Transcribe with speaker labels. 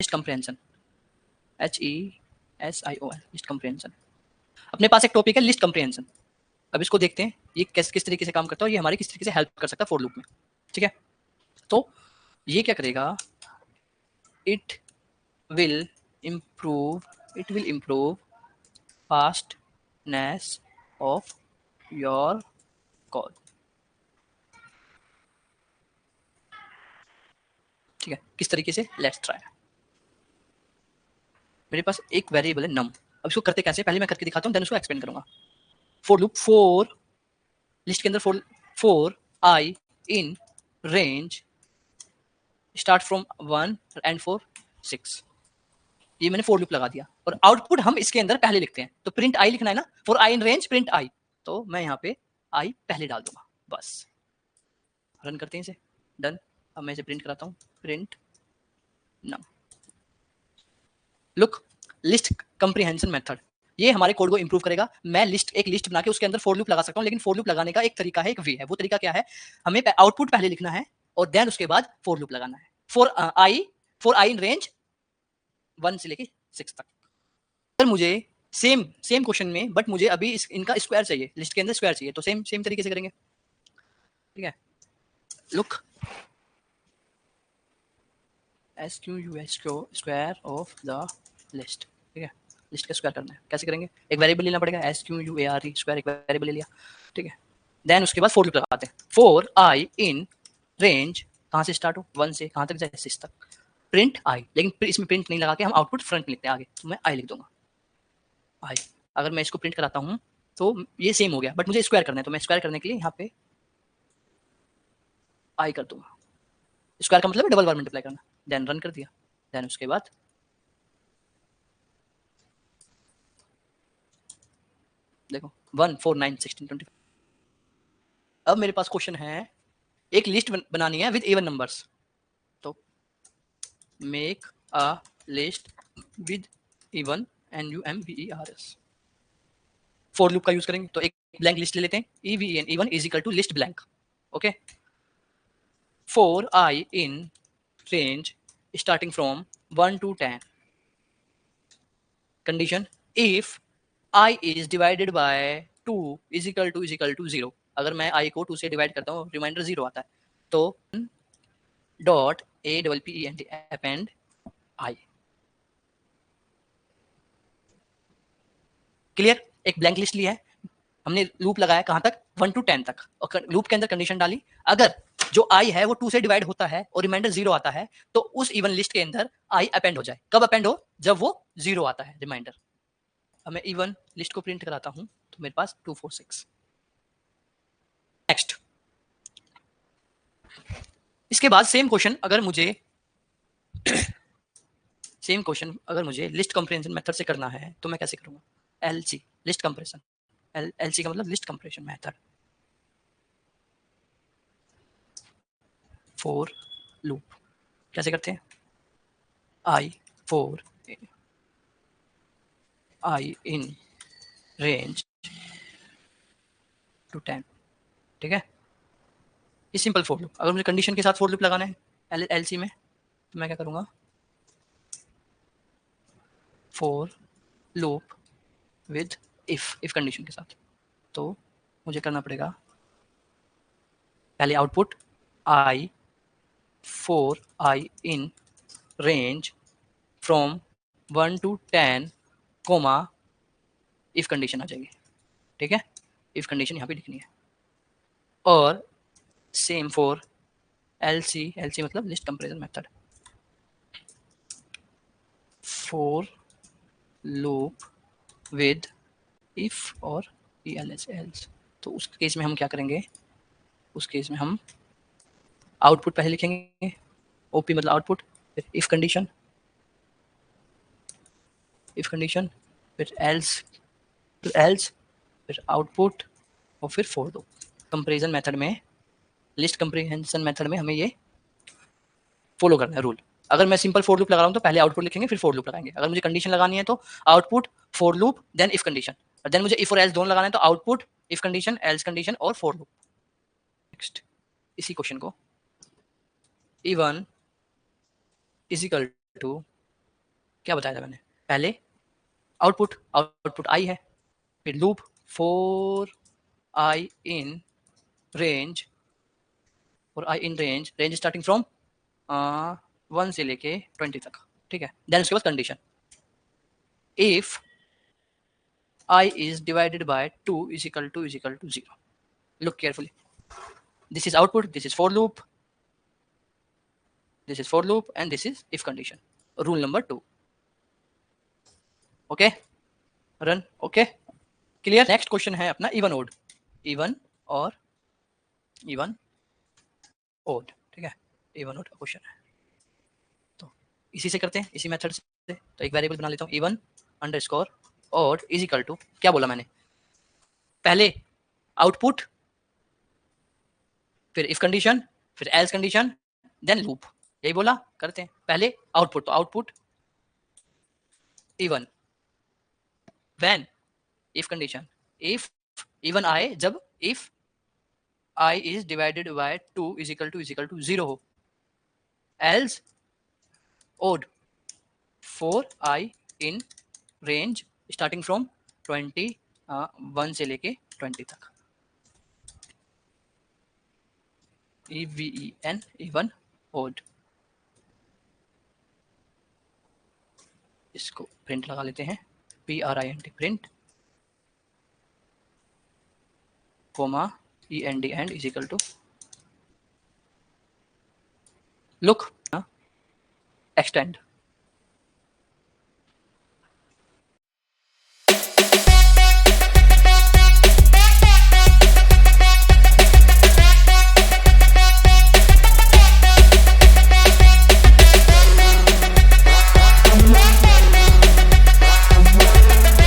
Speaker 1: List comprehension, HESION, list comprehension. अपने पास एक topic है लिस्ट कंप्रिहेंशन। अब इसको देखते हैं ये किस तरीके से काम करता है और ये हमारी किस तरीके से हेल्प कर सकता है फॉर लूप में। ठीक है, तो ये क्या करेगा, it will improve fastness of your code। ठीक है, किस तरीके से, लेट्स ट्राई। मेरे पास एक वेरिएबल है नम। अब इसको करते कैसे, पहले मैं करके दिखाता हूँ, देन उसको एक्सप्लेन करूंगा। फॉर लूप, फोर लिस्ट के अंदर four I in range start from 1 and for 6। ये मैंने फॉर लूप लगा दिया और आउटपुट हम इसके अंदर पहले लिखते हैं, तो प्रिंट आई लिखना है ना, for I in range print I, तो मैं यहाँ पे आई पहले डाल दूंगा, बस। रन करते हैं इसे, डन। अब मैं इसे प्रिंट कराता हूँ, प्रिंट नम। लुक, लिस्ट कंप्रीहेंशन मेथड ये हमारे कोड को इंप्रूव करेगा। मैं एक लिस्ट बना के उसके अंदर फॉर लूप लगा सकता हूँ, लेकिन फॉर लूप लगाने का एक तरीका है, एक वे है। वो तरीका क्या है, हमें आउटपुट पहले लिखना है और देन उसके बाद फॉर लूप लगाना है। फॉर आई इन रेंज 1 से लेके 6 तक। अगर मुझे सेम क्वेश्चन में, बट मुझे अभी इनका स्क्वायर चाहिए, लिस्ट के अंदर स्क्वायर चाहिए, तो सेम तरीके से करेंगे। ठीक है, look, square of the list. ठीक है, लिस्ट का स्क्वायर करना है, कैसे करेंगे, एक वेरिएबल लेना पड़ेगा, SQUARE, स्क्वायर एक वेरिएबल ले लिया। ठीक है, देन उसके बाद फॉर लूप लगाते हैं, फॉर आई इन रेंज, कहाँ से स्टार्ट हो, 1 से कहाँ तक जाए, 6 तक, प्रिंट आई। लेकिन इसमें प्रिंट नहीं लगा के हम आउटपुट फ्रंट में लिखते हैं आगे, तो मैं आई लिख दूंगा, आई। अगर मैं इसको प्रिंट कराता हूँ तो ये सेम हो गया, बट मुझे स्क्वायर करना है, तो मैं स्क्वायर करने के लिए यहाँ पे आई कर दूंगा। स्क्वायर का मतलब डबल बार मल्टीप्लाई करना, देन रन कर दिया, देन उसके बाद देखो 1 4 9 16 20। अब मेरे पास क्वेश्चन है, एक लिस्ट बनानी है विद इवन नंबर्स, तो make a list with even NUMBERS। For loop का यूज करेंगे, तो एक ब्लैंक लिस्ट ले लेते हैं, EVEN even is equal to list blank. Okay, for I in range starting from 1 to 10, कंडीशन इफ i is divided by 2 is equal to 0। अगर मैं i को 2 से डिवाइड करता हूँ, रिमाइंडर 0 आता है, तो dot APPEND append i। Clear, एक ब्लैंक लिस्ट लिया है, हमने लूप लगाया कहां तक, 1 to 10 तक, और लूप के अंदर कंडीशन डाली, अगर जो i है वो 2 से डिवाइड होता है और रिमाइंडर 0 आता है, तो उस इवन लिस्ट के अंदर i अपेंड हो जाए। कब अपेंड हो, जब वो 0 आता है रिमाइंडर। अब मैं इवन लिस्ट को प्रिंट कराता हूं, तो मेरे पास 2 4 6। नेक्स्ट, इसके बाद सेम क्वेश्चन अगर मुझे लिस्ट कंप्रेशन मेथड से करना है, तो मैं कैसे करूंगा, LC, लिस्ट कंप्रेशन, LC का मतलब list compression method, for loop कैसे करते हैं, I in range to 10। ठीक है, ये सिंपल फॉर लूप। अगर मुझे कंडीशन के साथ फॉर लूप लगाना है LC में, तो मैं क्या करूंगा, for loop with if condition के साथ, तो मुझे करना पड़ेगा पहले output I for I in range from 1 to 10 comma if condition आ जाएगी। ठीक है, इफ कंडीशन यहाँ पे लिखनी है, और सेम फॉर LC मतलब list comparison method, for loop with if और एल्स। तो उस केस में हम क्या करेंगे, उस केस में हम आउटपुट पहले लिखेंगे, OP मतलब आउटपुट, फिर इफ कंडीशन, फिर एल्स, फिर आउटपुट, और फिर फॉर लूप। कंपैरिजन मेथड में, लिस्ट कंप्रीहेंशन मेथड में हमें ये फॉलो करना है रूल। अगर मैं सिंपल फॉर लूप लगा रहा हूँ तो पहले आउटपुट लिखेंगे फिर फॉर लूप लगाएंगे। अगर मुझे कंडीशन लगानी है तो output for loop then if condition, और देन मुझे इफ और एल्स दोनों लगाना है तो output if condition else condition और फॉर लूप। नेक्स्ट, इसी क्वेश्चन को E1 इज इक्वल टू क्या बताया था मैंने? पहले आउटपुट आई है, फिर loop for I in range, और आई इन रेंज स्टार्टिंग फ्रॉम 1 से लेके 20 तक, ठीक है। देन उसके बाद कंडीशन, इफ I is divided by 2 is equal to 0. Look carefully. This is output, this is for loop, this is for loop, and this is if condition. Rule number 2. Okay? Run. Okay? Clear? Next question है अपना even odd. Even or even odd. ठीक है? Even odd का question है, तो इसी से करते हैं, इसी मेथड से। तो एक वेरिएबल बना लेता हूँ, even underscore odd is equal to, क्या बोला मैंने? पहले आउटपुट, फिर इफ कंडीशन, फिर एल्स कंडीशन, देन लूप। यही बोला, करते हैं। पहले आउटपुट, तो output even, when if condition, if even आए जब if i is divided by 2 is equal to 0 हो, else odd for I in range starting from 1 से लेके 20 तक। EVEN इवन ओड, इसको प्रिंट लगा लेते हैं, PRINT print, comma END end is equal to, look extend,